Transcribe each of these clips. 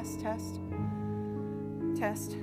Test, test, test.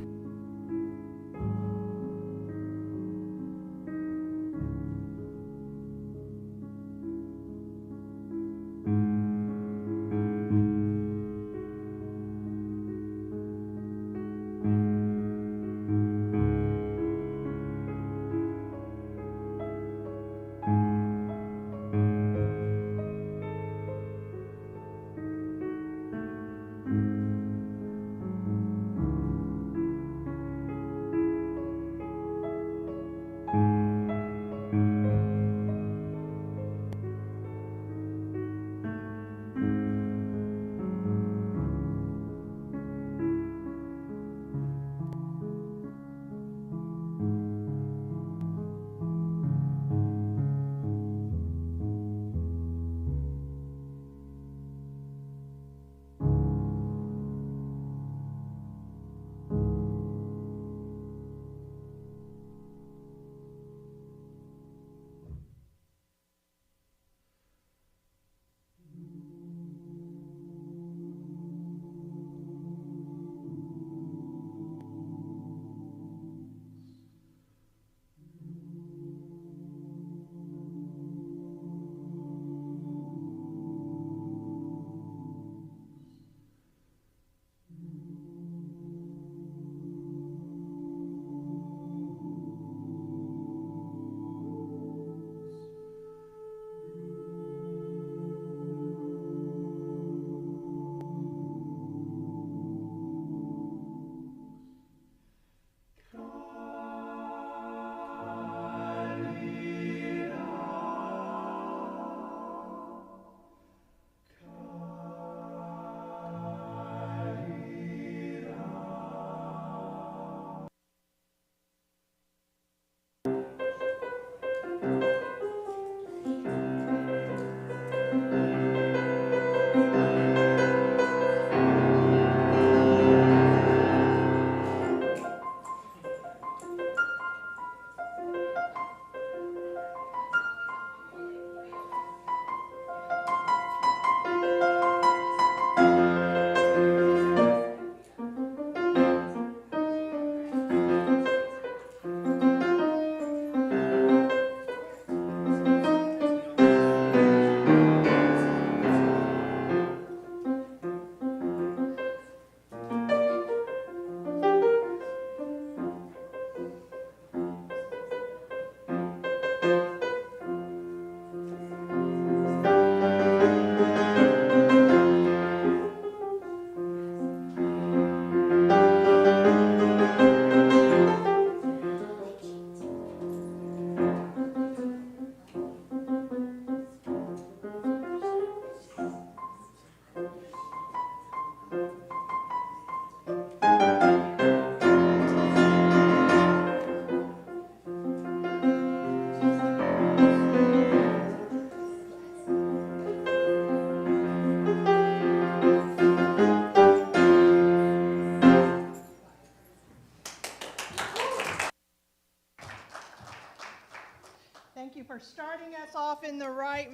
Thank you for starting us off in the right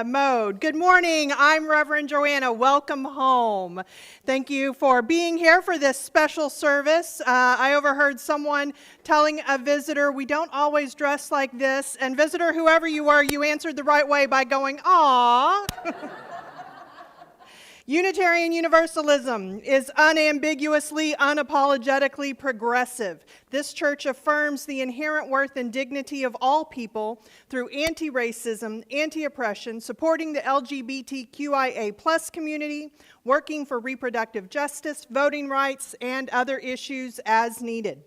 mode. Good morning. I'm Reverend Joanna. Welcome home. Thank you for being here for this special service. I overheard someone telling a visitor, we don't always dress like this. And visitor, whoever you are, you answered the right way by going, "Aw." Unitarian Universalism is unambiguously, unapologetically progressive. This church affirms the inherent worth and dignity of all people through anti-racism, anti-oppression, supporting the LGBTQIA+ community, working for reproductive justice, voting rights, and other issues as needed.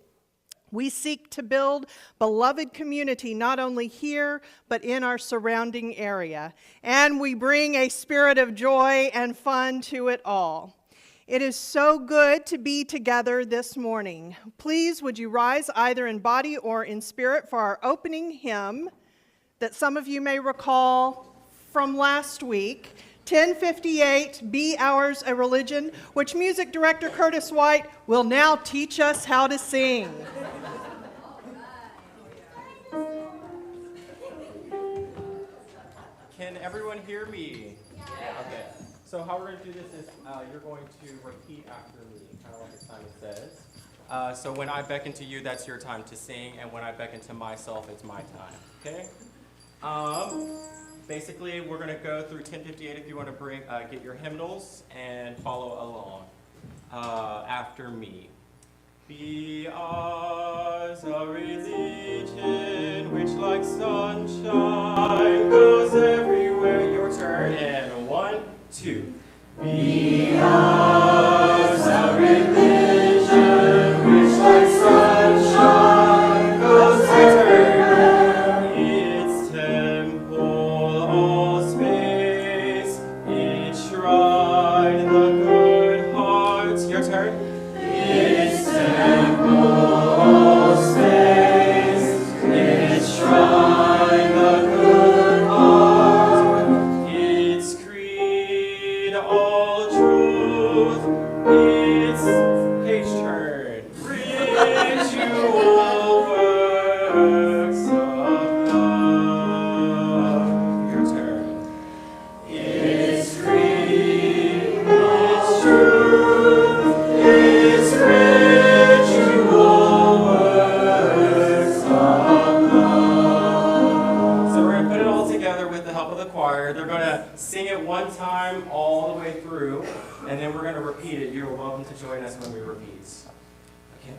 We seek to build beloved community not only here, but in our surrounding area. And we bring a spirit of joy and fun to it all. It is so good to be together this morning. Please, would you rise either in body or in spirit for our opening hymn that some of you may recall from last week, 1058, Be Ours a Religion, which music director Curtis White will now teach us how to sing. Can everyone hear me? Yeah. Okay. So how we're going to do this is you're going to repeat after me, kind of like Simon says. So when I beckon to you, that's your time to sing, and when I beckon to myself, it's my time. Okay? Basically, we're going to go through 1058 if you want to get your hymnals and follow along after me. Be ours a religion which like sunshine goes everywhere. Your turn, and 1, 2. Be ours a religion which like sunshine goes everywhere. Its temple, all space, its shrine, the good heart. Your turn. Its temple, all space, its shrine, the good heart, its creed, all truth, its page turn, ritual works of love. Your turn. Its creed, its truth, its ritual works of love. So we're going to put it all together with the help of the choir. They're going to sing it one time all the way through, and then we're going to repeat it. You're welcome to join us when we repeat. Okay?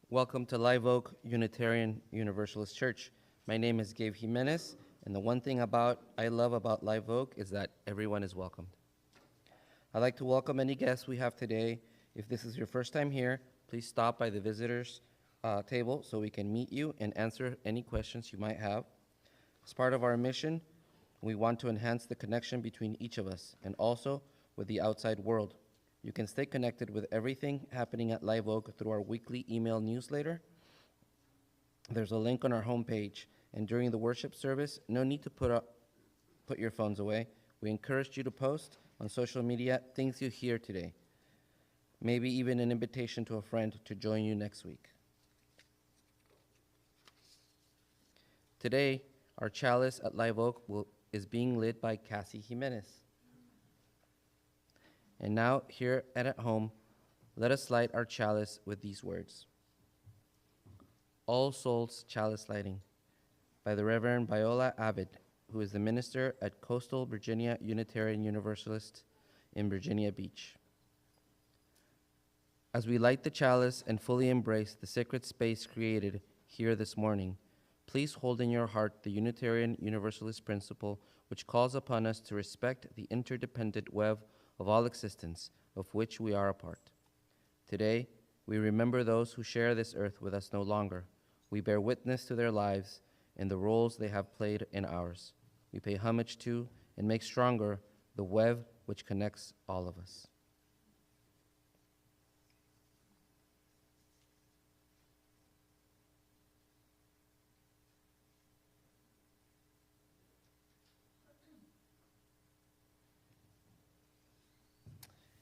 Welcome to Live Oak Unitarian Universalist Church. My name is Gabe Jimenez, and the one thing I love about Live Oak is that everyone is welcomed. I'd like to welcome any guests we have today. If this is your first time here, please stop by the visitors table so we can meet you and answer any questions you might have. As part of our mission, we want to enhance the connection between each of us and also with the outside world. You can stay connected with everything happening at Live Oak through our weekly email newsletter. There's a link on our homepage, and during the worship service, no need to put your phones away. We encourage you to post on social media things you hear today, maybe even an invitation to a friend to join you next week. Today, our chalice at Live Oak is being lit by Cassie Jimenez. And now, here and at home, let us light our chalice with these words. All Souls Chalice Lighting by the Reverend Viola Abbott, who is the minister at Coastal Virginia Unitarian Universalist in Virginia Beach. As we light the chalice and fully embrace the sacred space created here this morning, please hold in your heart the Unitarian Universalist principle which calls upon us to respect the interdependent web of all existence, of which we are a part. Today, we remember those who share this earth with us no longer. We bear witness to their lives and the roles they have played in ours. We pay homage to and make stronger the web which connects all of us.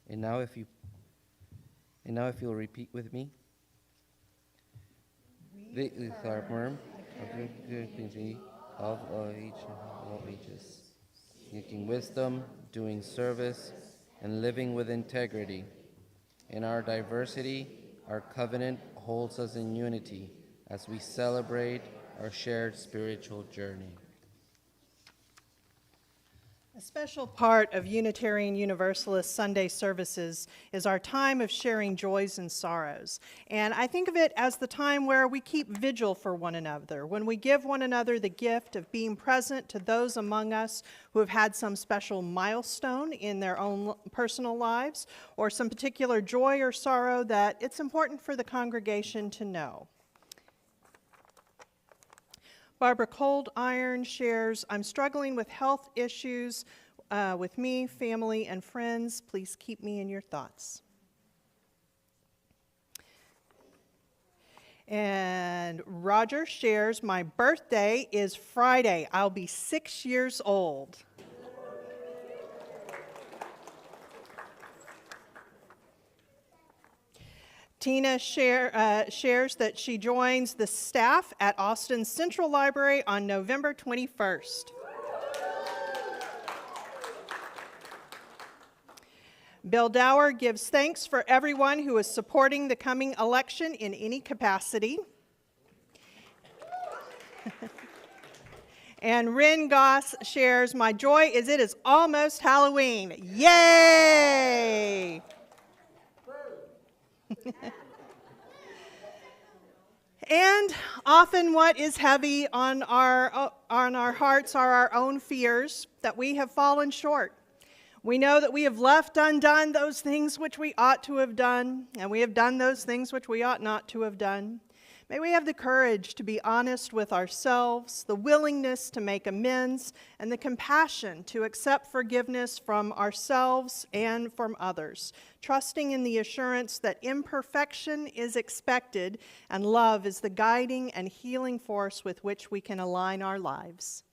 And now if you'll repeat with me. The farmer of all ages, seeking wisdom, doing service, and living with integrity. In our diversity, our covenant holds us in unity as we celebrate our shared spiritual journey. A special part of Unitarian Universalist Sunday services is our time of sharing joys and sorrows. And I think of it as the time where we keep vigil for one another, when we give one another the gift of being present to those among us who have had some special milestone in their own personal lives, or some particular joy or sorrow that it's important for the congregation to know. Barbara Cold Iron shares, I'm struggling with health issues with me, family, and friends. Please keep me in your thoughts. And Roger shares, my birthday is Friday. I'll be 6 years old. Tina shares that she joins the staff at Austin Central Library on November 21st. Bill Dower gives thanks for everyone who is supporting the coming election in any capacity. And Rin Goss shares, my joy is it is almost Halloween. Yay! And often what is heavy on our hearts are our own fears that we have fallen short. We know that we have left undone those things which we ought to have done, and we have done those things which we ought not to have done. May we have the courage to be honest with ourselves, the willingness to make amends, and the compassion to accept forgiveness from ourselves and from others, trusting in the assurance that imperfection is expected and love is the guiding and healing force with which we can align our lives.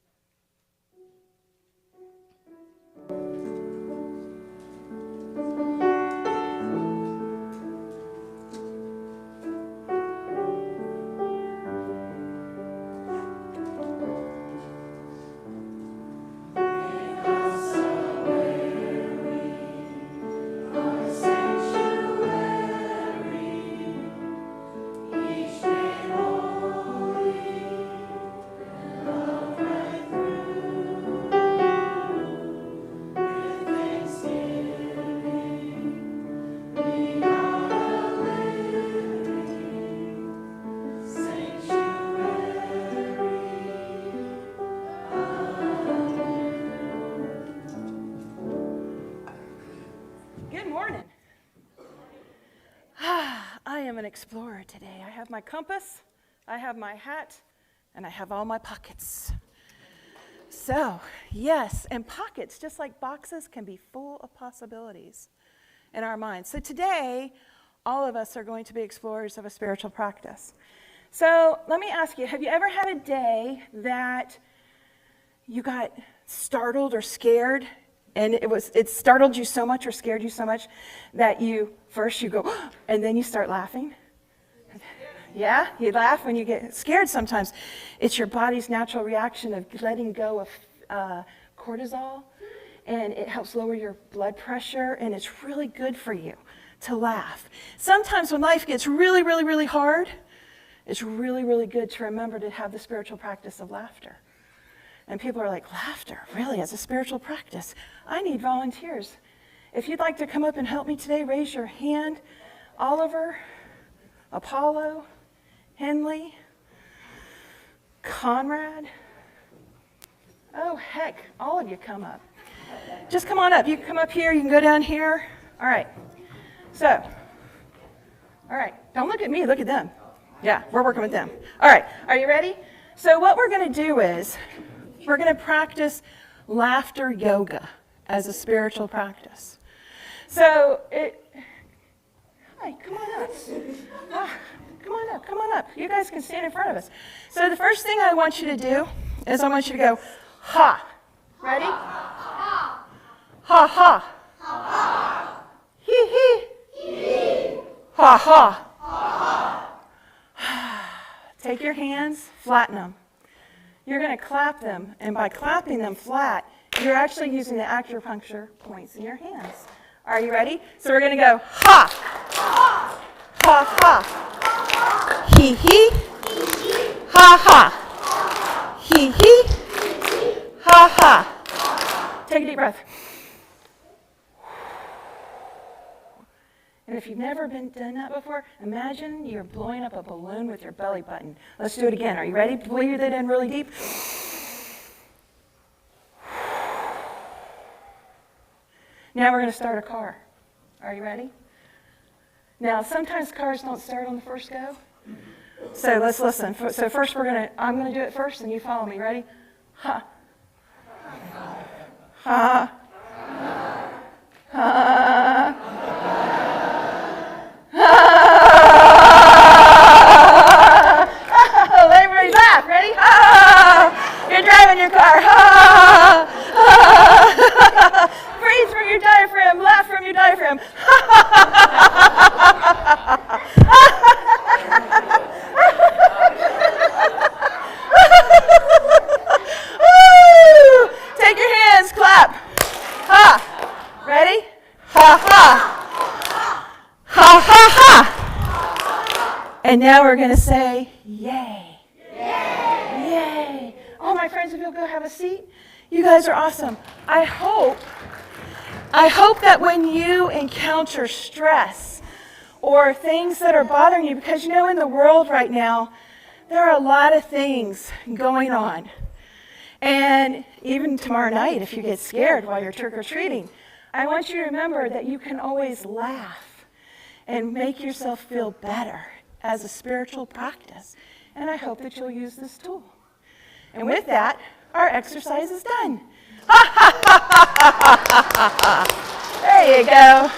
Explorer today. I have my compass, I have my hat, and I have all my pockets. So, yes, and pockets, just like boxes, can be full of possibilities in our minds. So today, all of us are going to be explorers of a spiritual practice. So let me ask you, have you ever had a day that you got startled or scared, and it startled you so much or scared you so much that you go, and then you start laughing? Yeah, you laugh when you get scared sometimes. It's your body's natural reaction of letting go of cortisol, and it helps lower your blood pressure, and it's really good for you to laugh. Sometimes when life gets really, really, really hard, it's really, really good to remember to have the spiritual practice of laughter. And people are like, laughter, really, as a spiritual practice? I need volunteers. If you'd like to come up and help me today, raise your hand. Oliver, Apollo, Henley, Conrad. Oh, heck, all of you come up. Just come on up. You can come up here. You can go down here. All right. So, all right. Don't look at me. Look at them. Yeah, we're working with them. All right. Are you ready? So what we're going to do is we're going to practice laughter yoga as a spiritual practice. So, hi, come on up. Come on up. You guys can stand in front of us. So the first thing I want you to do is I want you to go, ha. Ready? Ha, ha. Ha. Ha ha. Take your hands, flatten them. You're going to clap them, and by clapping them flat, you're actually using the acupuncture points in your hands. Are you ready? So we're going to go ha, ha ha, he he, ha ha, he he, ha ha. Take a deep breath. And if you've never done that before, imagine you're blowing up a balloon with your belly button. Let's do it again. Are you ready? Breathe it in really deep. Now we're going to start a car. Are you ready? Now, sometimes cars don't start on the first go. So let's listen. So first I'm going to do it first and you follow me. Ready? Ha. Ha. Ha. Everybody laugh. Ready? You're driving your car. Breathe from your diaphragm. Laugh from your diaphragm. Take your hands. Clap. Ha. Ready? Ha ha. Ha ha ha. And now we're going to say, yay. Yay. Yay. Oh, my friends, if you'll go have a seat. You guys are awesome. I hope that when you encounter stress or things that are bothering you, because you know in the world right now, there are a lot of things going on. And even tomorrow night, if you get scared while you're trick-or-treating, I want you to remember that you can always laugh and make yourself feel better as a spiritual practice. And I hope that you'll use this tool. And with that, our exercise is done. There you go.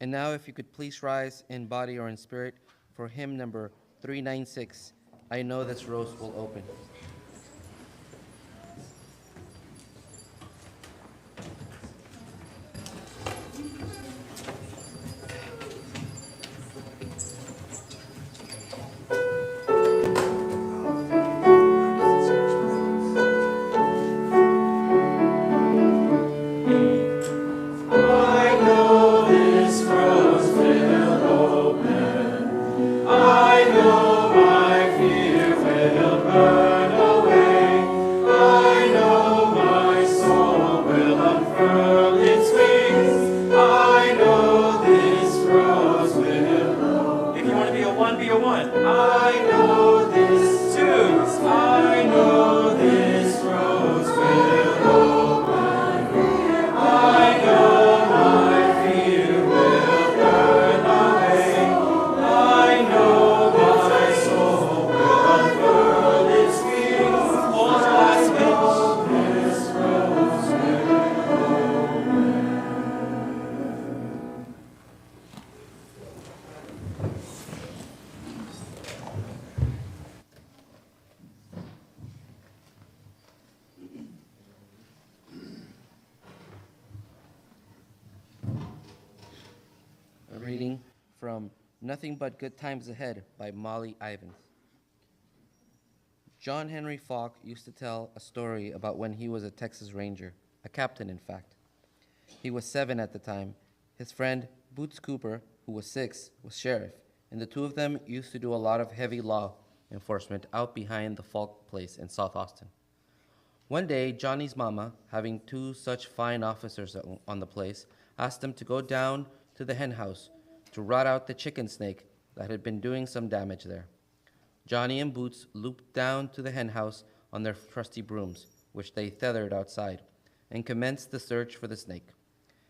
And now if you could please rise in body or in spirit for hymn number 396, I Know This Rose Will Open. Reading from Nothing But Good Times Ahead by Molly Ivins. John Henry Falk used to tell a story about when he was a Texas Ranger, a captain in fact. He was 7 at the time. His friend Boots Cooper, who was 6, was sheriff, and the two of them used to do a lot of heavy law enforcement out behind the Falk place in South Austin. One day, Johnny's mama, having 2 such fine officers on the place, asked them to go down to the hen house to rout out the chicken snake that had been doing some damage there. Johnny and Boots looped down to the hen house on their trusty brooms, which they tethered outside, and commenced the search for the snake.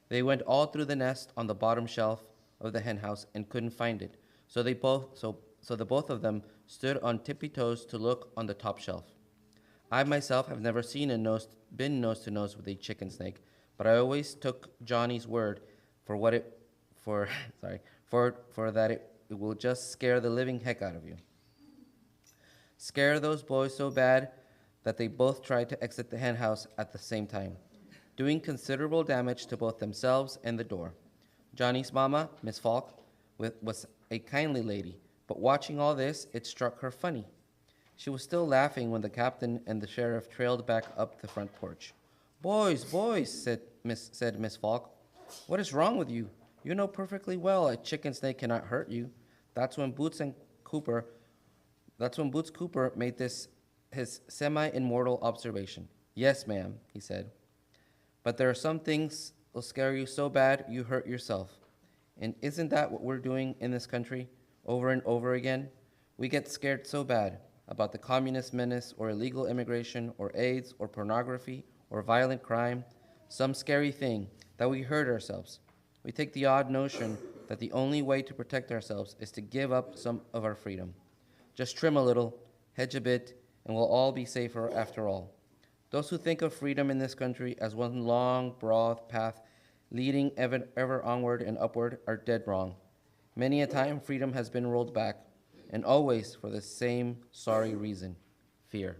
They went all through the nest on the bottom shelf of the hen house and couldn't find it, so the both of them stood on tippy toes to look on the top shelf. I myself have never seen been nose to nose with a chicken snake, but I always took Johnny's word for that it will just scare the living heck out of you. Scare those boys so bad that they both tried to exit the henhouse at the same time, doing considerable damage to both themselves and the door. Johnny's mama, Miss Falk, was a kindly lady, but watching all this, it struck her funny. She was still laughing when the captain and the sheriff trailed back up the front porch. "Boys, boys," said Miss Falk, "what is wrong with you? You know perfectly well a chicken snake cannot hurt you." That's when Boots Cooper made this his semi-immortal observation. "Yes, ma'am," he said, "but there are some things will scare you so bad you hurt yourself. And isn't that what we're doing in this country over and over again? We get scared so bad about the communist menace or illegal immigration or AIDS or pornography or violent crime, some scary thing, that we hurt ourselves. We take the odd notion that the only way to protect ourselves is to give up some of our freedom. Just trim a little, hedge a bit, and we'll all be safer after all. Those who think of freedom in this country as one long, broad path leading ever onward and upward are dead wrong. Many a time freedom has been rolled back, and always for the same sorry reason: fear."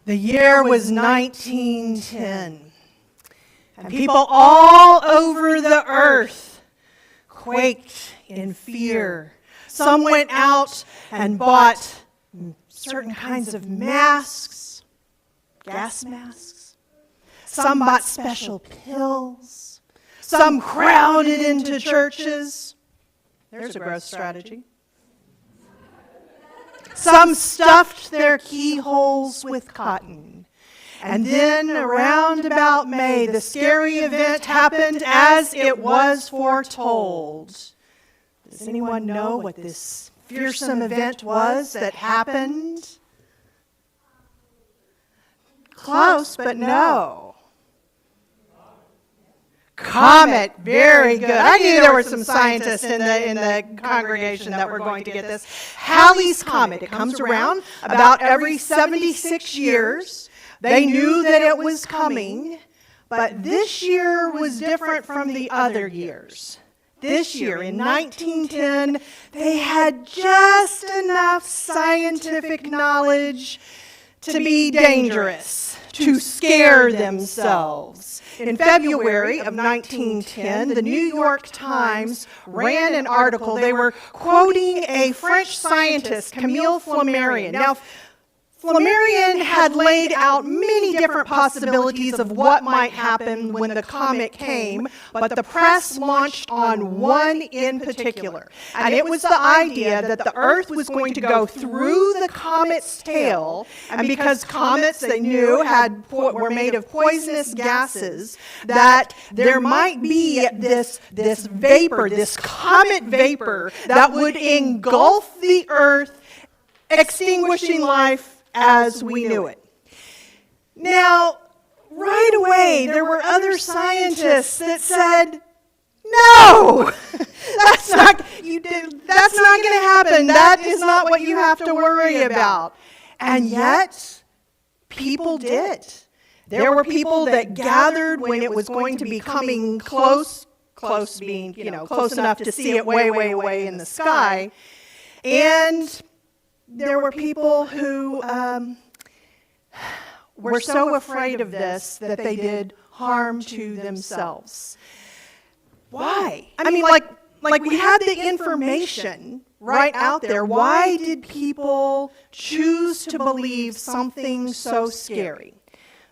The year was 1910, and people all over the earth quaked in fear. Some went out and bought certain kinds of masks, gas masks. Some bought special pills. Some crowded into churches. There's a growth strategy. Some stuffed their keyholes with cotton. And then around about May, the scary event happened as it was foretold. Does anyone know what this fearsome event was that happened? Close, but no. Comet, very good. I knew there were some scientists in the congregation that were going to get this. Halley's Comet, it comes around about every 76 years. They knew that it was coming, but this year was different from the other years. this year, in 1910, they had just enough scientific knowledge to be dangerous, to scare themselves. In February of 1910, the New York Times ran an article. They were quoting a French scientist, Camille Flammarion. Now, Flammarion had laid out many different possibilities of what might happen when the comet came, but the press launched on one in particular. And it was the idea that the Earth was going to go through the comet's tail, and because comets, they knew, were made of poisonous gases, that there might be this vapor, this comet vapor, that would engulf the Earth, extinguishing life as we knew it. Now, right away, there were other scientists that said, no, that's not going to happen. That is not what you have to worry about. And yet, people did. There were people that gathered when it was going to be coming close being, close enough to see it way, way, way in the sky. And there were people who were so afraid of this that they did harm to themselves. Why? I mean, like we had the information right out there. Why did people choose to believe something so scary?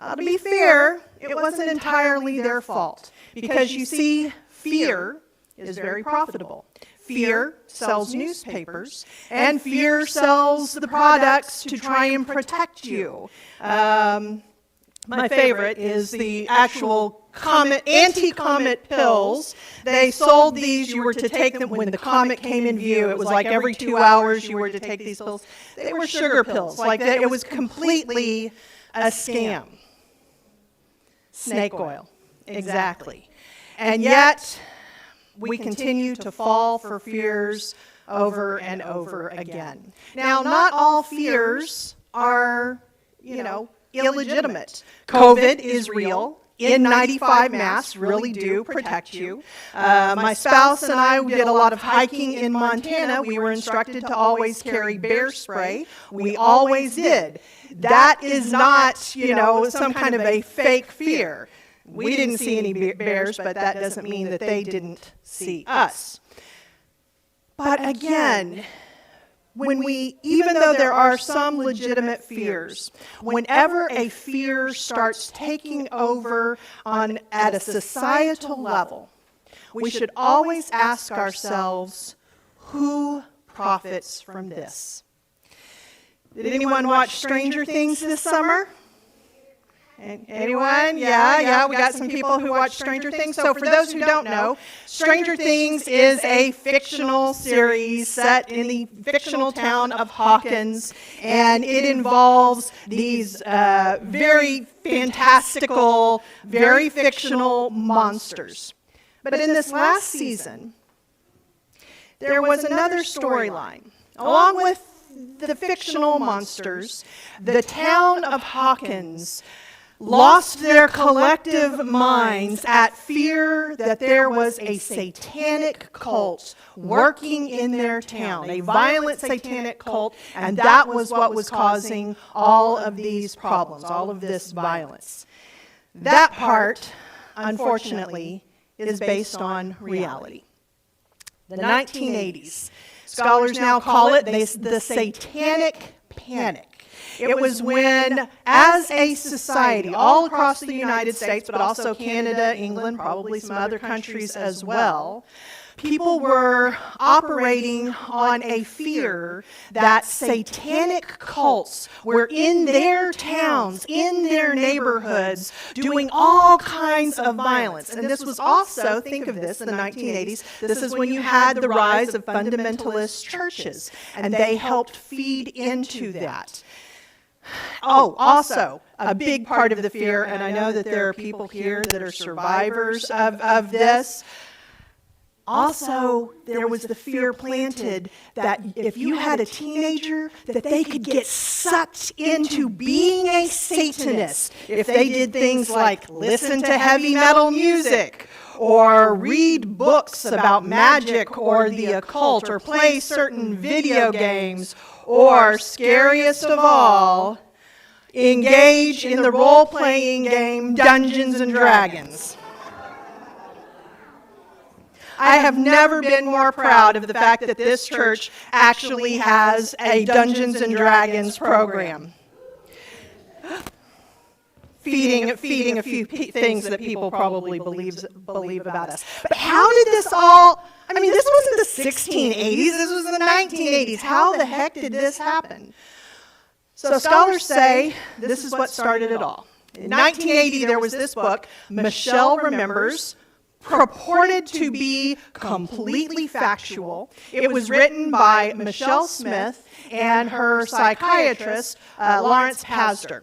To be fair, it wasn't entirely their fault, because you see, fear is very profitable. Fear sells newspapers, and fear sells the products to try and protect you. My favorite is the actual anti-comet pills. They sold these. You were to take them when the comet came in view. It was like every 2 hours you were to take these pills. They were sugar pills. It was completely a scam. Snake oil, exactly. And yet, we continue to fall for fears over and over again. Now, not all fears are, illegitimate. COVID is real. N95 masks really do protect you. My spouse and I did a lot of hiking in Montana. We were instructed to always carry bear spray. We always did. That is not, some kind of a fake fear. We didn't see any bears, but that doesn't mean that they didn't see us. But again, even though there are some legitimate fears, whenever a fear starts taking over at a societal level, we should always ask ourselves, who profits from this? Did anyone watch Stranger Things this summer? Anyone? Yeah, we got some people who watch Stranger Things. So for those who don't know, Stranger Things is a fictional series set in the fictional town of Hawkins, and it involves these very fantastical, very fictional monsters. But in this last season, there was another storyline. Along with the fictional monsters, the town of Hawkins lost their collective minds at fear that there was a satanic cult working in their town, a violent satanic cult, and that was what was causing all of these problems, all of this violence. That part, unfortunately, is based on reality. The 1980s. Scholars now call it the Satanic Panic. It was when, as a society, all across the United States, but also Canada, England, probably some other countries as well, people were operating on a fear that satanic cults were in their towns, in their neighborhoods, doing all kinds of violence. And this was also, think of this, in the 1980s, this is when you had the rise of fundamentalist churches, and they helped feed into that. Oh, also, a big part of the fear, and I know that there are people here that are survivors of this, Also, there was the fear planted that if you had a teenager, that they could get sucked into being a Satanist if they did things like listen to heavy metal music, or read books about magic or the occult, or play certain video games, or, scariest of all, engage in the role-playing game Dungeons and Dragons. I have never been more proud of the fact that this church actually has a Dungeons and Dragons program. Feeding a few things that people probably believe about us. But how did this all, I mean, this wasn't the 1680s, this was the 1980s. How the heck did this happen? So scholars say this is what started it all. In 1980, there was this book, Michelle Remembers, purported to be completely factual. It was written by Michelle Smith and her psychiatrist, Lawrence Pastor.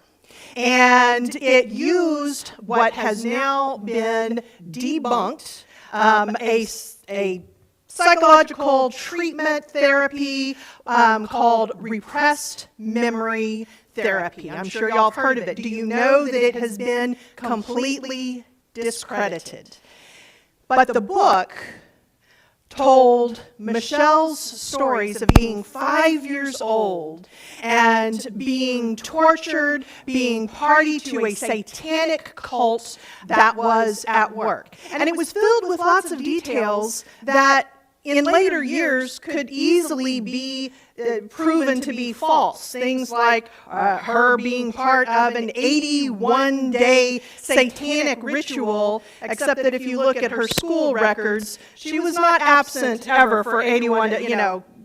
And it used what has now been debunked, a psychological treatment therapy called repressed memory therapy. I'm sure y'all have heard of it. Do you know that it has been completely discredited? But the book told Michelle's stories of being 5 years old and being tortured, being party to a satanic cult that was at work. And it was filled with lots of details that in later years could easily be proven to be false. Things like her being part of an 81-day satanic ritual, except that if you look at her school records, she was not absent ever for 81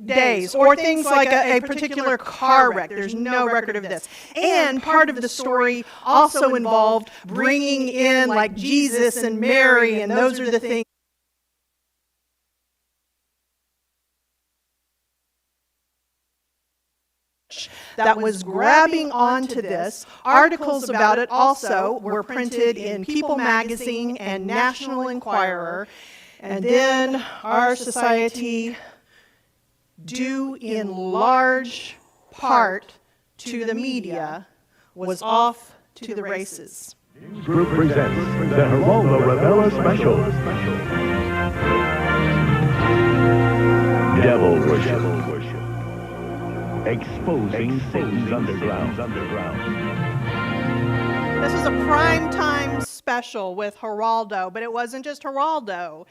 days. Or things like a particular car wreck. There's no record of this. And part of the story also involved bringing in like Jesus and Mary, and those are the things that was grabbing onto this. Articles about it also were printed in People magazine and National Enquirer. And then our society, due in large part to the media, was off to the races. Group presents the Geraldo Rivera Special. Devil Worship. Exposing Satan's underground. This was a primetime special with Geraldo, but it wasn't just Geraldo.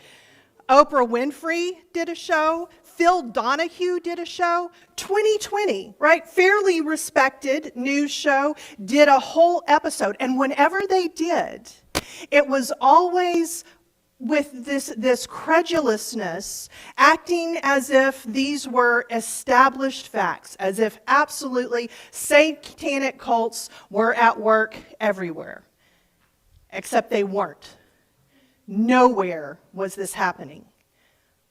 Oprah Winfrey did a show. Phil Donahue did a show. 2020, right? Fairly respected news show, did a whole episode. And whenever they did, it was always with this credulousness, acting as if these were established facts, as if absolutely satanic cults were at work everywhere. Except they weren't. Nowhere was this happening.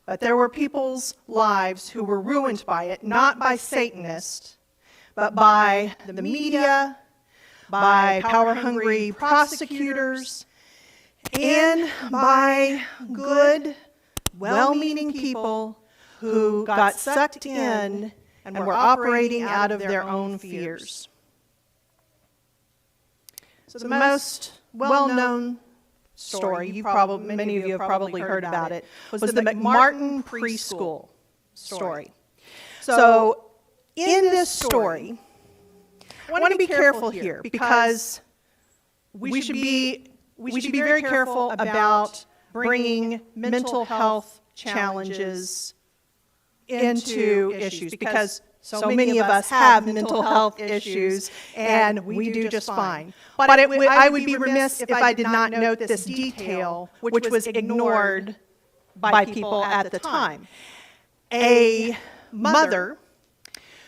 But there were people's lives who were ruined by it, not by Satanists, but by the media, by power-hungry prosecutors, and by good, well-meaning people who got sucked in and were operating out of their own fears. So the most well-known story, many of you have probably heard about it, was the McMartin preschool story. So in this story, I want to be careful here because we should be very careful about bringing mental health challenges into issues, because so many of us have mental health issues, and we do just fine. But I would be remiss if I did not note this detail, which was ignored by people at the time. A mother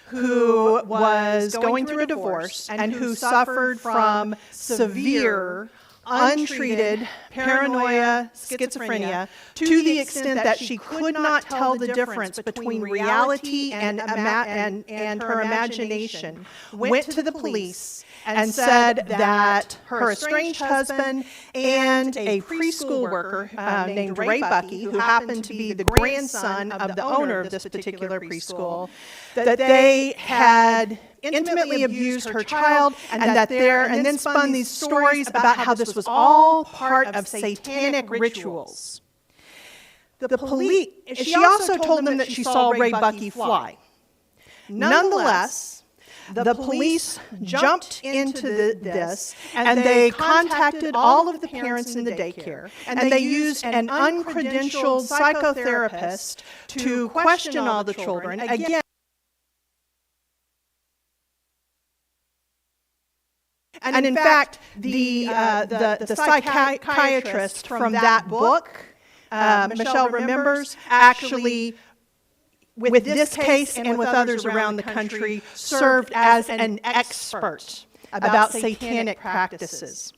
who was going through a divorce and who suffered from severe untreated paranoia, schizophrenia, to the extent that she could not tell the difference between reality and her imagination, went to the police and said that her estranged husband and a preschool worker named Ray Bucky, who happened to be the grandson of the owner of this particular preschool, that they had intimately abused her child, and then spun these stories about how this was all part of satanic rituals. The police, she also told them that she saw Ray Bucky fly. Nonetheless, the police jumped into this, and they contacted all of the parents in the daycare, and they used an uncredentialed psychotherapist to question all the children. Again, and in fact, the psychiatrist from that book, Michelle remembers, actually, with this case and with others around the country, served as an expert about satanic practices.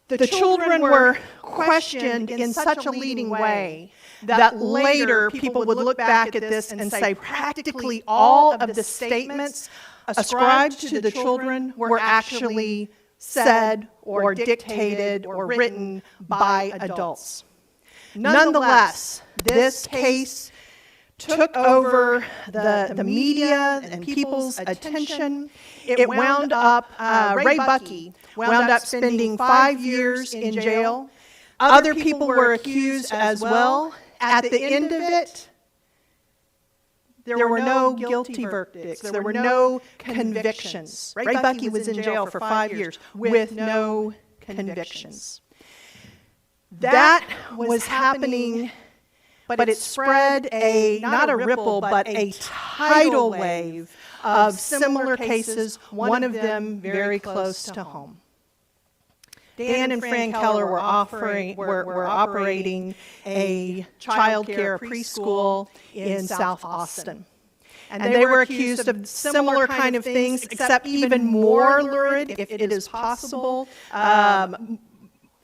The children were questioned in such a leading way that later people would look back at this and say practically all of the statements ascribed to the children were actually said or dictated or written by adults. Nonetheless, this case took over the media and people's attention. It wound up, Ray Bucky wound up spending 5 years in jail. Other people were accused as well. At the end of it, there were no guilty verdicts. There were no convictions. Ray Bucky was in jail for 5 years with no convictions. That was happening, but it spread not a ripple, but a tidal wave of similar cases, one of them very close to home. Dan and Fran Keller were operating a child care preschool in South Austin. And they were accused of similar kind of things, except even more lurid, if it is possible.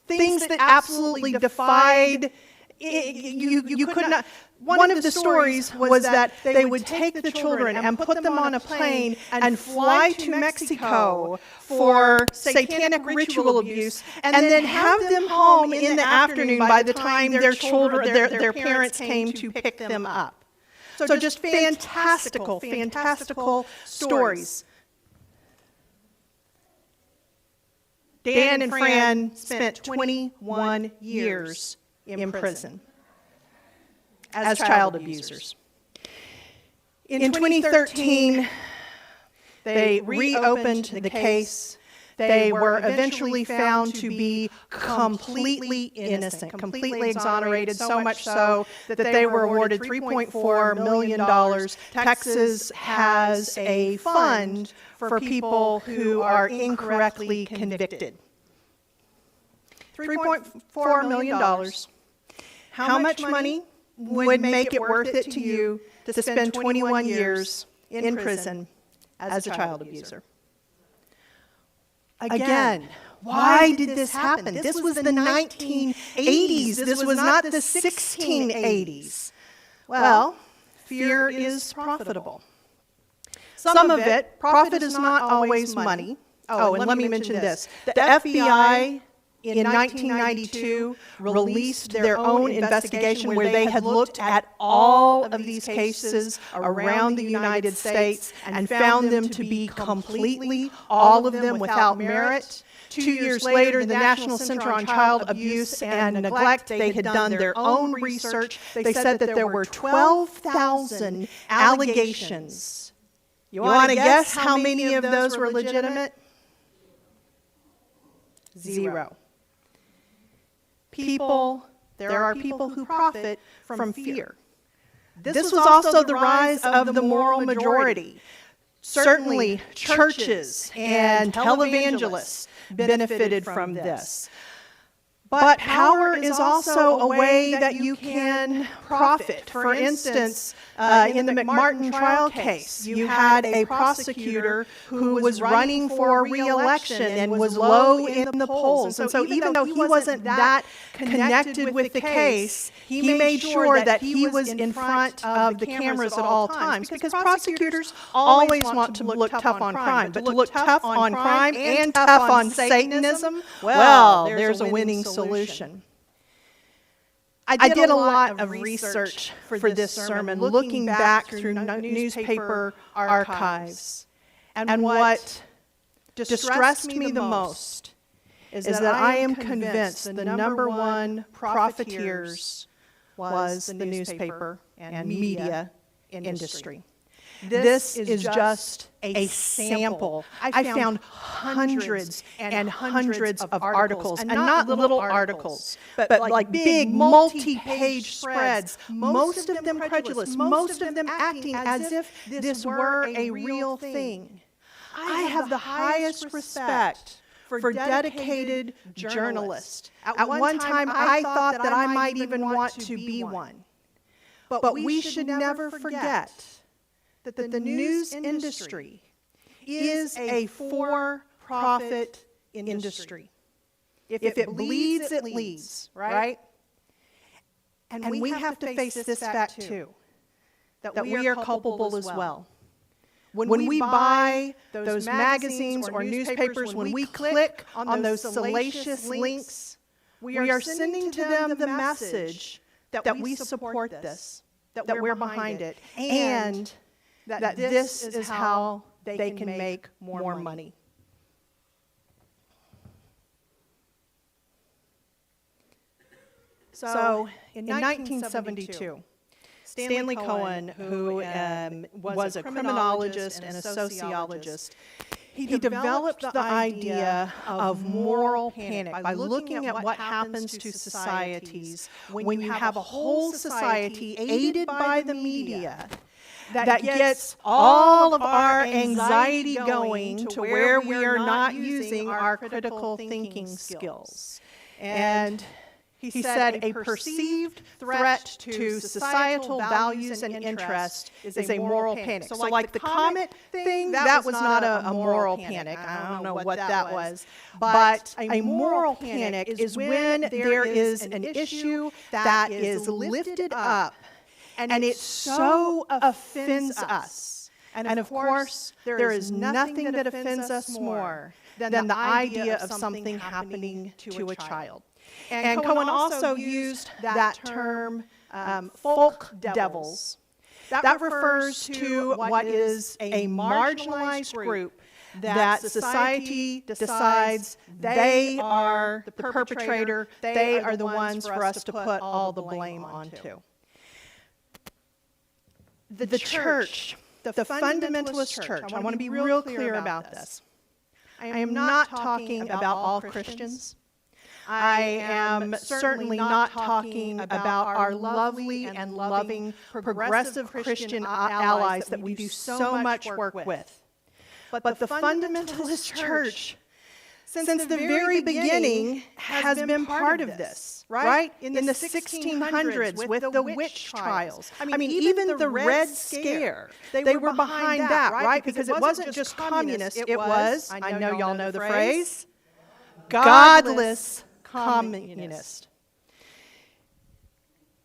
Things that absolutely defied, you could not. One of the stories was that they would take the children and put them on a plane and fly to Mexico for satanic ritual abuse, and then have them home in the afternoon by the time their parents came to pick them up. So just fantastical stories. Dan and Fran spent 21 years in prison as child abusers. In 2013, they reopened the case. They were eventually found to be completely innocent, completely exonerated, so much so that they were awarded $3.4 million. Texas has a fund for people who are incorrectly convicted. $3.4 million. How much money would make it worth it to you to spend 21 years in prison as a child abuser? Again, why did this happen? This was the 1980s. This was not the 1680s. Well, fear is profitable. Some of it, profit is not always money. Oh, and let me mention this. The FBI in 1992 released their own investigation where they had looked at all of these cases around the United States and found them to be completely, all of them without merit. 2 years later, the National Center on Child Abuse and Neglect, they had done their own research. They said that there were 12,000 allegations. You want to guess how many of those were legitimate? 0. There are people who profit from fear. This was also the rise of the moral majority. Certainly, churches and televangelists benefited from this. But power is also a way that you can profit. For instance, in the McMartin trial case, you had a prosecutor who was running for re-election and was low in the polls. And so even though he wasn't that connected with the case, he made sure that he was in front of the cameras at all times, because prosecutors always want to look tough on crime. But to look tough on crime and tough on Satanism, well, there's a winning solution. I did a lot of research for this sermon, looking back through newspaper archives. And what distressed me the most is that I am convinced the number one profiteers was the newspaper and media industry. This is just a sample. I found hundreds and hundreds of articles, and not little articles, but like big multi-page spreads, most of them credulous, most of them acting as if this were a real thing. I have the highest respect for dedicated journalists. At one time, I thought that I might even want to be one. But we should never forget that the news industry is a for-profit industry. If it bleeds, it leads, right? And we have to face this fact too, that we are culpable as well. When we buy those magazines or newspapers, when we click on those salacious links, we are sending to them the message that we support this, that we're behind it, and that this is how they can make more money. So, in 1972, Stanley Cohen, who was a criminologist and a sociologist, he developed the idea of moral panic by looking at what happens to societies when you have a whole society aided by the media that gets all of our anxiety going to where we are not using our critical thinking skills. And he said a perceived threat to societal values and interests is a moral panic. So like the comet thing, that was not a moral panic. I don't know what that was. But a moral panic is when there is an issue that is lifted up and it so offends us. And of course, there is nothing that offends us more than the idea of something happening to a child. And Cohen also used that term, folk devils. That refers to what is a marginalized group that society decides they are the perpetrator, they are the ones for us to put all the blame onto. The church, the fundamentalist church, I want to be real clear about this. I am not talking about all Christians. I am certainly not talking about our lovely and loving progressive Christian allies that we do so much work with. But the fundamentalist church, since the very beginning, has been part of this, right? In the 1600s with the witch trials. I mean, even the Red Scare, they were behind that, right? Because it wasn't just communist, it was, I know y'all know the phrase, godless communist.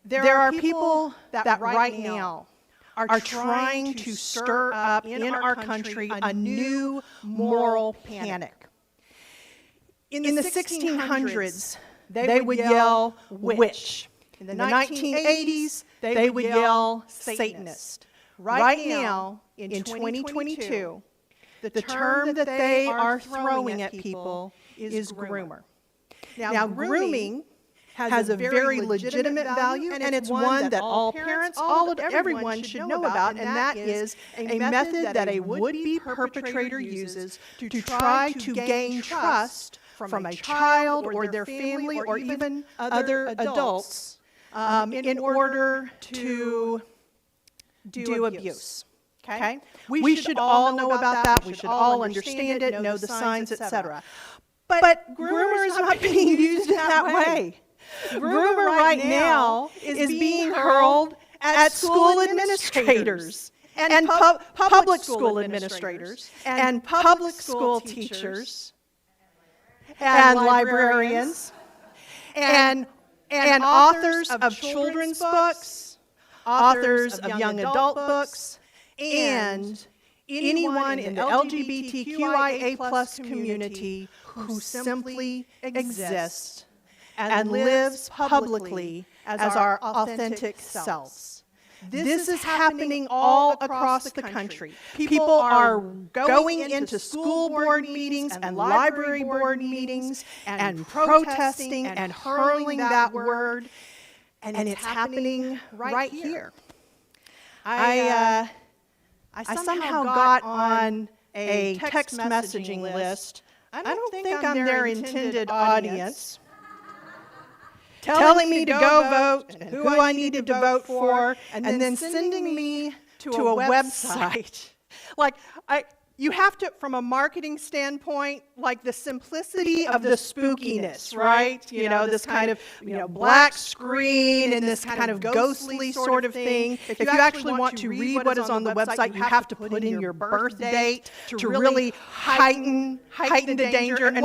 There are people that right now are trying to stir up in our country a new moral panic. In the 1600s, they would yell witch. In the 1980s, they would yell Satanist. Right now, in 2022, the term that they are throwing at people is groomer. Now, grooming has a very legitimate value, and it's one that all parents, everyone should know about, and that is a method that a would-be perpetrator uses to try to gain trust from a child or their family or even other adults in order to do abuse. Okay? We should all know about that. We should all understand it, know the signs, etc. But groomer is not being used in that way. Groomer right now is being hurled at school administrators and public school administrators and public school teachers and librarians and authors of children's books, authors of young adult books, and anyone in the LGBTQIA+ community who simply exists and lives publicly as our authentic selves. This is happening all across the country. People are going into school board meetings and library board meetings and protesting and hurling that word, and it's happening right here. I somehow got on a text messaging list. I don't think I'm their intended audience, telling me to go vote and who I needed to vote for, and then sending me to a website. You have to, from a marketing standpoint, like the simplicity of the spookiness, right? You know, this kind of, black screen and this kind of ghostly sort of thing. If you actually want to read what is on the website, you have to put in your birth date to really heighten the danger. And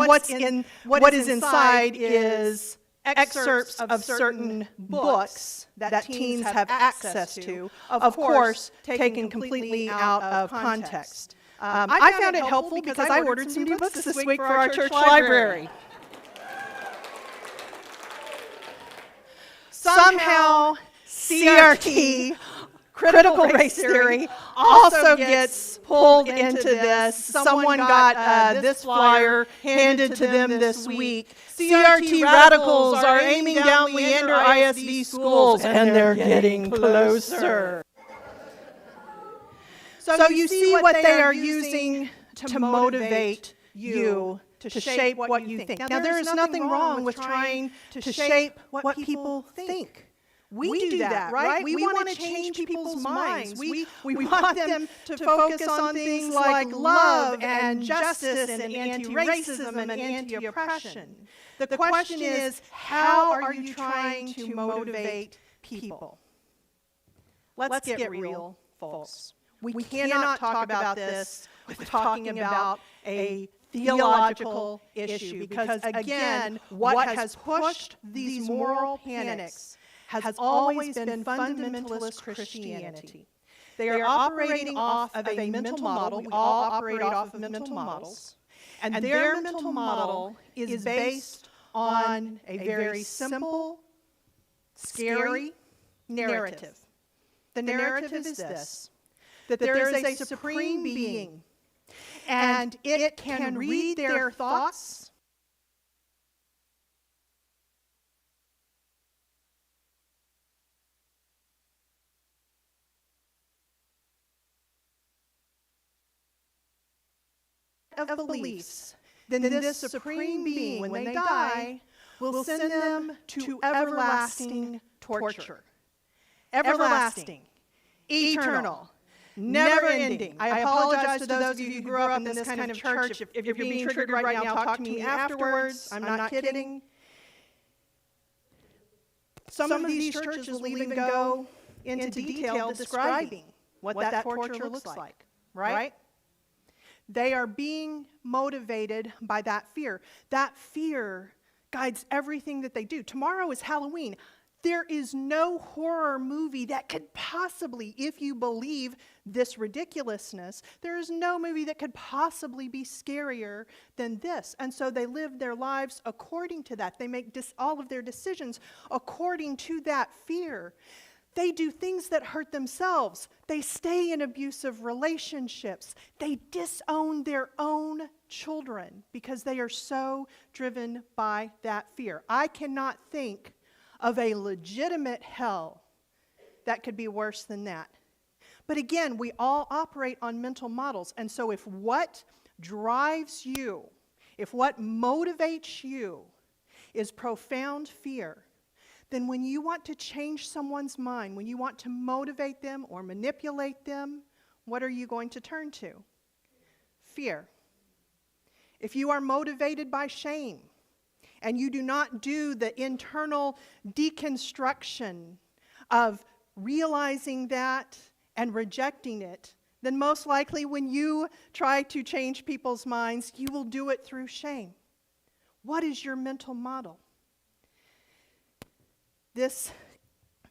what is inside is excerpts of certain books that teens have access to, of course, taken completely out of context. I found it helpful because I ordered some new books this week for our church library. Somehow, CRT, critical race theory, also gets pulled into this. Someone got this flyer handed to them this week. CRT radicals are aiming down Leander ISD schools, and they're getting closer. So you see what they are using to motivate you to shape what you think. Now, there is nothing wrong with trying to shape what people think. We do that, right? We want to change people's minds. We want them to focus on things like love and justice and anti-racism and anti-oppression. The question is, how are you trying to motivate people? Let's get real, folks. We cannot talk about this with talking about a theological issue because, again, what has pushed these moral panics has always been fundamentalist Christianity. They are operating off of a mental model. We all operate off of mental models. And their mental model is based on a very simple, scary narrative. The narrative is this: that there is a supreme being, and it can read their thoughts, of beliefs. Then this supreme being, when they die, will send them to everlasting torture. Everlasting, eternal, never-ending. I apologize to those of you who grew up in this kind of church. If you're being triggered right now, talk to me afterwards. I'm not kidding. Some of these churches will even go into detail describing what that torture looks like, right? They are being motivated by that fear. That fear guides everything that they do. Tomorrow is Halloween. There is no horror movie that could possibly, if you believe this ridiculousness, there is no movie that could possibly be scarier than this. And so they live their lives according to that. They make all of their decisions according to that fear. They do things that hurt themselves. They stay in abusive relationships. They disown their own children because they are so driven by that fear. I cannot think of a legitimate hell that could be worse than that. But again, we all operate on mental models. And so if what drives you, if what motivates you is profound fear, then when you want to change someone's mind, when you want to motivate them or manipulate them, what are you going to turn to? Fear. if you are motivated by shame, and you do not do the internal deconstruction of realizing that and rejecting it, then most likely when you try to change people's minds, you will do it through shame. What is your mental model? This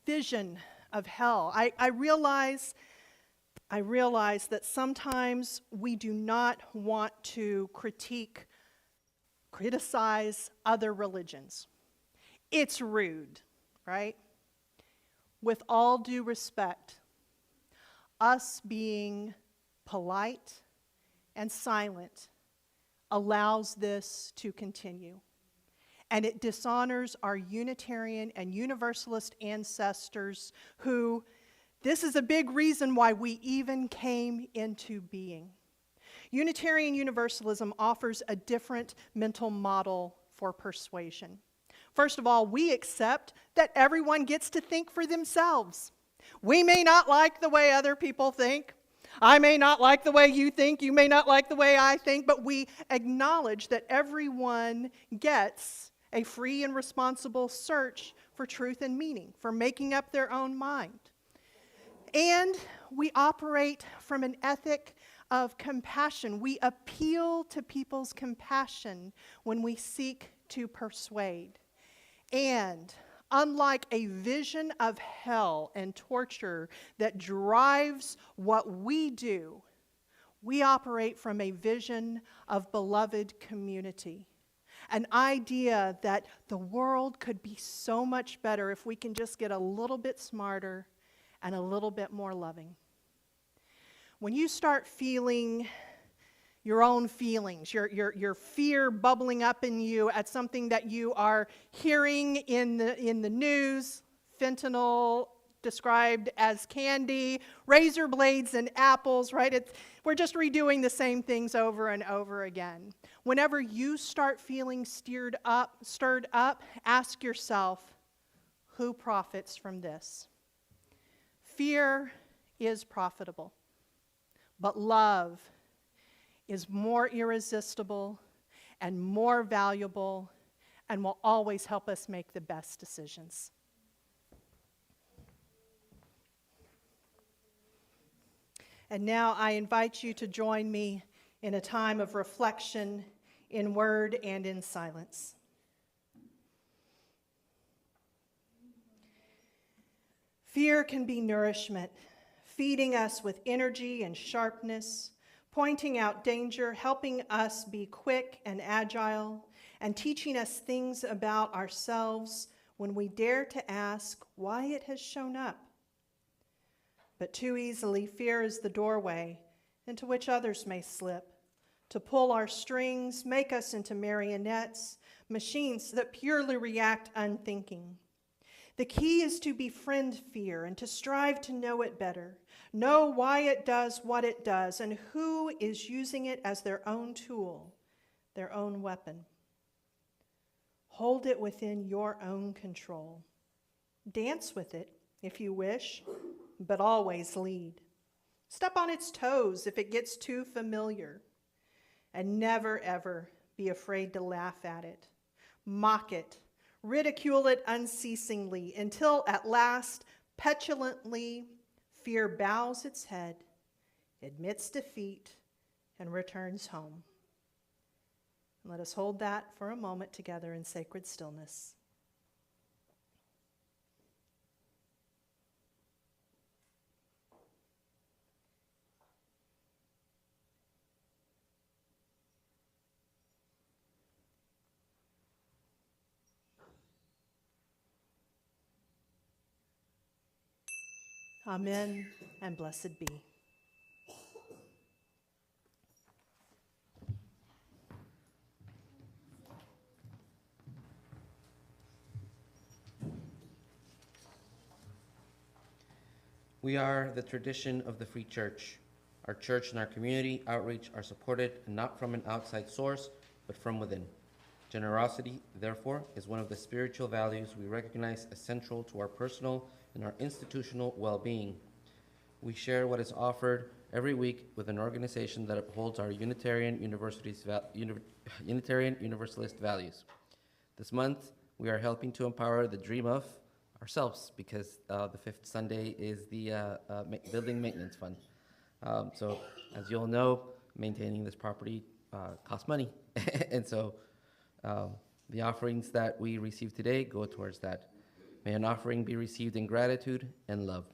vision of hell, I realize that sometimes we do not want to criticize other religions. It's rude, right? With all due respect, us being polite and silent allows this to continue. And it dishonors our Unitarian and Universalist ancestors who, this is a big reason why we even came into being. Unitarian Universalism offers a different mental model for persuasion. First of all, we accept that everyone gets to think for themselves. We may not like the way other people think. I may not like the way you think. You may not like the way I think. But we acknowledge that everyone gets a free and responsible search for truth and meaning, for making up their own mind. And we operate from an ethic of compassion. We appeal to people's compassion when we seek to persuade. And unlike a vision of hell and torture that drives what we do, we operate from a vision of beloved community. An idea that the world could be so much better if we can just get a little bit smarter and a little bit more loving. When you start feeling your own feelings, your fear bubbling up in you at something that you are hearing in the news, fentanyl described as candy, razor blades and apples, right? We're just redoing the same things over and over again. Whenever you start feeling stirred up, ask yourself, who profits from this? Fear is profitable, but love is more irresistible and more valuable and will always help us make the best decisions. And now I invite you to join me in a time of reflection in word and in silence. Fear can be nourishment, feeding us with energy and sharpness, pointing out danger, helping us be quick and agile, and teaching us things about ourselves when we dare to ask why it has shown up. But too easily, fear is the doorway into which others may slip, to pull our strings, make us into marionettes, machines that purely react unthinking. The key is to befriend fear and to strive to know it better, know why it does what it does, and who is using it as their own tool, their own weapon. Hold it within your own control. Dance with it if you wish, but always lead. Step on its toes if it gets too familiar, and never ever be afraid to laugh at it, mock it, ridicule it unceasingly until at last, petulantly, fear bows its head, admits defeat, and returns home. Let us hold that for a moment together in sacred stillness. Amen, and blessed be. We are the tradition of the Free Church. Our church and our community outreach are supported not from an outside source, but from within. Generosity, therefore, is one of the spiritual values we recognize as central to our personal and our institutional well-being. we share what is offered every week with an organization that upholds our Unitarian Universalist values. This month, we are helping to empower the dream of ourselves, because the fifth Sunday is the building maintenance fund. So, as you all know, maintaining this property costs money. And so the offerings that we receive today go towards that. May an offering be received in gratitude and love.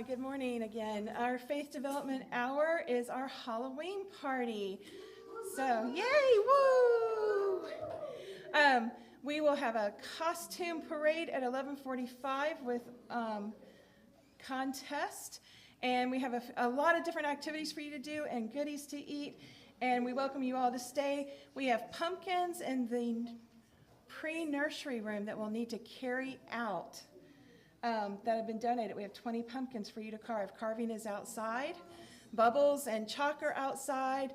Good morning again. Our Faith Development Hour is our Halloween party. So, yay, woo! We will have a costume parade at 11:45 with contest, and we have a lot of different activities for you to do and goodies to eat, and we welcome you all to stay. We have pumpkins in the pre-nursery room that we'll need to carry out. That have been donated. We have 20 pumpkins for you to carve. Carving is outside. Bubbles and chalk are outside,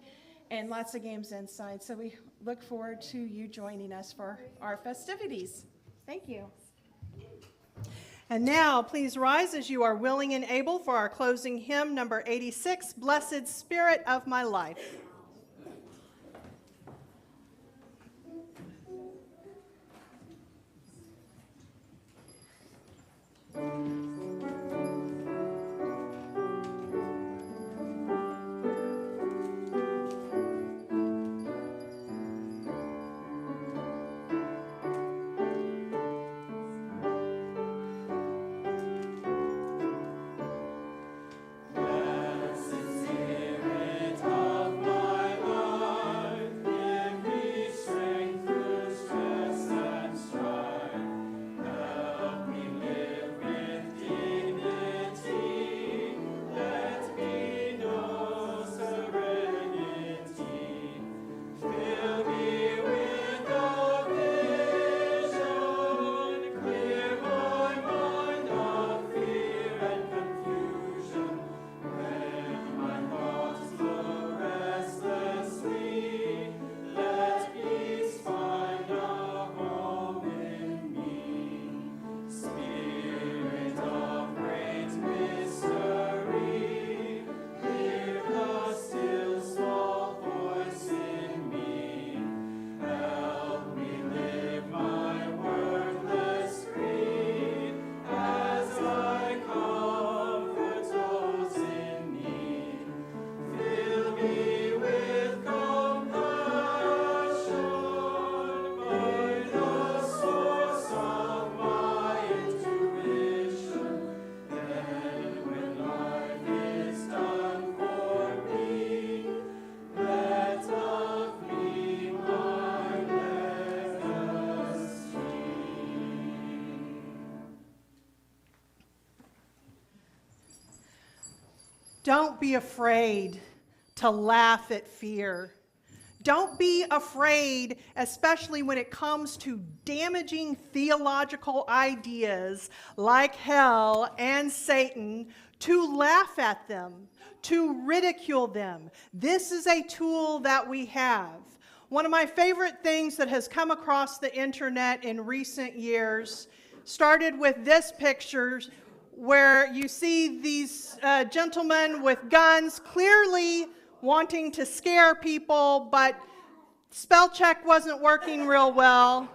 and lots of games inside. So we look forward to you joining us for our festivities. Thank you. And now, please rise as you are willing and able for our closing hymn, number 86, Blessed Spirit of My Life. Don't be afraid to laugh at fear. Don't be afraid, especially when it comes to damaging theological ideas like hell and Satan, to laugh at them, to ridicule them. This is a tool that we have. One of my favorite things that has come across the internet in recent years started with this picture where you see these gentlemen with guns clearly wanting to scare people, but spell check wasn't working real well.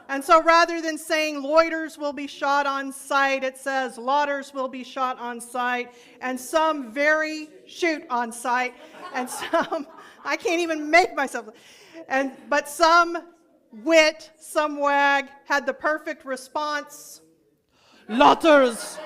And so rather than saying loiters will be shot on sight, it says lotters will be shot on sight, and some shoot on sight, and some, I can't even make myself, but some wit, some wag had the perfect response, lotters.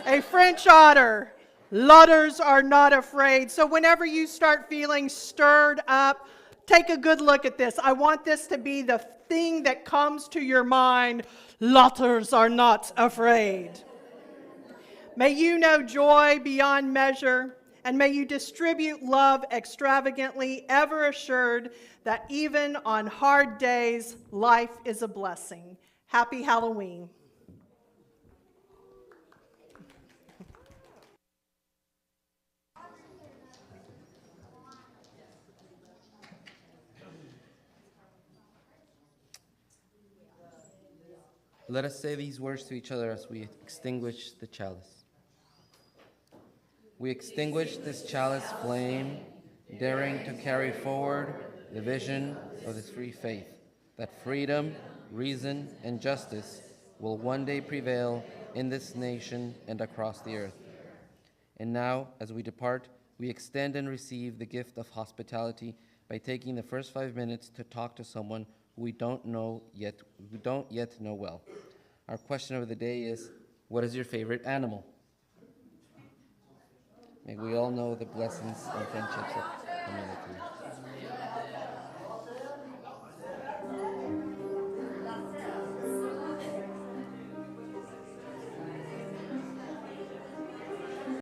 A French otter, lotters are not afraid. So whenever you start feeling stirred up, take a good look at this. I want this to be the thing that comes to your mind. Lotters are not afraid. May you know joy beyond measure, and may you distribute love extravagantly, ever assured that even on hard days, life is a blessing. Happy Halloween. Let us say these words to each other as we extinguish the chalice. We extinguish this chalice flame, daring to carry forward the vision of this free faith, that freedom, reason, and justice will one day prevail in this nation and across the earth. And now, as we depart, we extend and receive the gift of hospitality by taking the first 5 minutes to talk to someone who we don't yet know well. Our question of the day is, what is your favorite animal? May we all know the blessings and friendships of community.